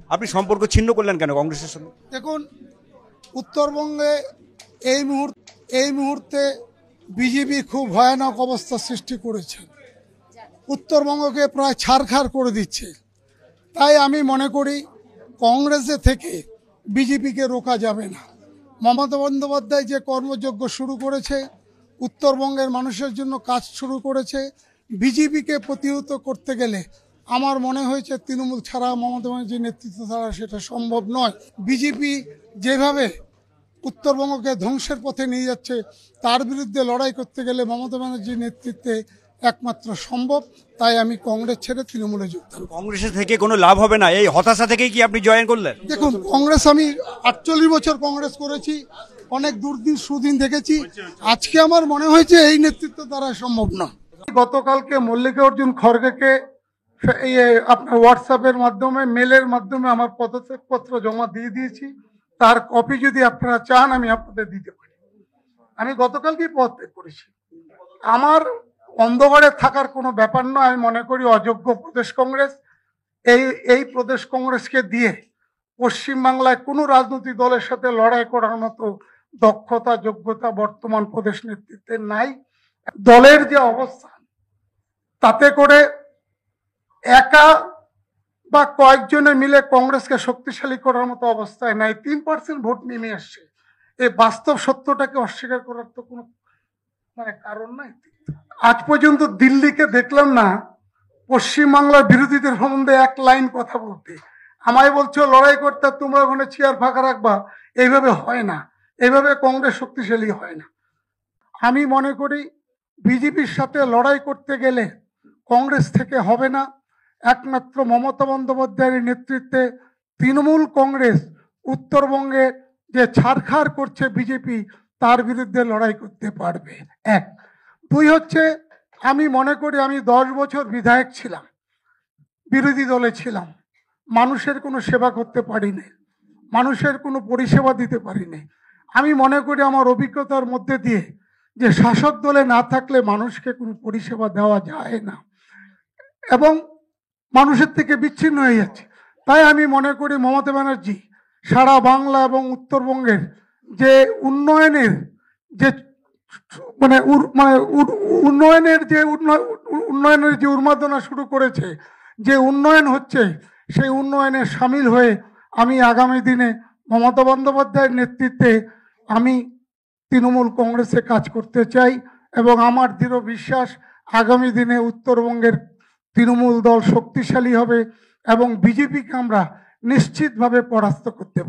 আপনি সম্পর্ক ছিন্ন করলেন কেন কংগ্রেসের সঙ্গে? দেখুন, উত্তরবঙ্গে এই মুহূর্তে বিজেপি খুব ভয়ানক অবস্থা সৃষ্টি করেছে, উত্তরবঙ্গকে প্রায় ছারখাড় করে দিচ্ছে। তাই আমি মনে করি কংগ্রেসের থেকে বিজেপিকে রোকা যাবে না। মমতা বন্দ্যোপাধ্যায় যে কর্মযজ্ঞ শুরু করেছে, উত্তরবঙ্গের মানুষের জন্য কাজ শুরু করেছে, বিজেপিকে প্রতিহত করতে গেলে আমার মনে হয়েছে তৃণমূল ছাড়া, মমতা ব্যানার্জির নেতৃত্ব ছাড়া সেটা সম্ভব নয়। বিজেপি যেভাবে উত্তরবঙ্গকে ধ্বংসের পথে নিয়ে যাচ্ছে, তার বিরুদ্ধে লড়াই করতে গেলে মমতা ব্যানার্জির নেতৃত্বে একমাত্র সম্ভব। তাই আমি কংগ্রেস ছেড়ে তৃণমূলে যোগদান। কংগ্রেসের থেকে কোনো লাভ হবে না, এই হতাশা থেকেই কি আপনি জয়েন করলেন? দেখুন, কংগ্রেস আমি 48 বছর কংগ্রেস করেছি, অনেক দুর্দিন সুদিন দেখেছি। আজকে আমার মনে হয়েছে এই নেতৃত্ব দ্বারা সম্ভব না। গতকালকে মল্লিকার্জুন খড়গেকে আপনার হোয়াটসঅ্যাপের মাধ্যমে, মেলের মাধ্যমে আমার পদত্যাগপত্র জমা দিয়ে দিয়েছি। তার কপি যদি আপনারা চান আমি আপনাদের দিতে পারি। আমি গতকালকেই পদত্যাগ করেছি। আমার অন্ধকারে থাকার কোনো ব্যাপার নয়। আমি মনে করি অযোগ্য প্রদেশ কংগ্রেস, এই প্রদেশ কংগ্রেসকে দিয়ে পশ্চিমবাংলায় কোনো রাজনৈতিক দলের সাথে লড়াই করার মতো দক্ষতা, যোগ্যতা বর্তমান প্রদেশ নেতৃত্বের নাই। দলের যে অবস্থান, তাতে করে একা বা কয়েকজনে মিলে কংগ্রেসকে শক্তিশালী করার মতো অবস্থায় নাই। 3% ভোট নেমে আসছে। এই বাস্তব সত্যটাকে অস্বীকার করার তো কোনো কারণ নাই। আজ পর্যন্ত দিল্লিকে দেখলাম না পশ্চিমবাংলার বিরোধীদের সম্বন্ধে এক লাইন কথা বলতে। আমায় বলছো লড়াই করতে, তোমরা ওখানে চেয়ার ফাঁকা রাখবা। এইভাবে হয় না, এইভাবে কংগ্রেস শক্তিশালী হয় না। আমি মনে করি বিজেপির সাথে লড়াই করতে গেলে কংগ্রেস থেকে হবে না। একমাত্র মমতা বন্দ্যোপাধ্যায়ের নেতৃত্বে তৃণমূল কংগ্রেস উত্তরবঙ্গে যে ছারখাড় করছে বিজেপি, তার বিরুদ্ধে লড়াই করতে পারবে। এক। দুই হচ্ছে, আমি মনে করি আমি 10 বছর বিধায়ক ছিলাম, বিরোধী দলে ছিলাম, মানুষের কোনো সেবা করতে পারিনি, মানুষের কোনো পরিষেবা দিতে পারিনি। আমি মনে করি আমার অভিজ্ঞতার মধ্যে দিয়ে যে শাসক দলে না থাকলে মানুষকে কোনো পরিষেবা দেওয়া যায় না এবং মানুষের থেকে বিচ্ছিন্ন হয়ে যাচ্ছে। তাই আমি মনে করি মমতা ব্যানার্জি সারা বাংলা এবং উত্তরবঙ্গের যে উন্নয়নের যে উন্নয়নের যে উন্মাদনা শুরু করেছে, যে উন্নয়ন হচ্ছে, সেই উন্নয়নে সামিল হয়ে আমি আগামী দিনে মমতা বন্দ্যোপাধ্যায়ের নেতৃত্বে আমি তৃণমূল কংগ্রেসে কাজ করতে চাই এবং আমার দৃঢ় বিশ্বাস আগামী দিনে উত্তরবঙ্গের তৃণমূল দল শক্তিশালী হবে এবং বিজেপিকে আমরা নিশ্চিতভাবে পরাস্ত করতে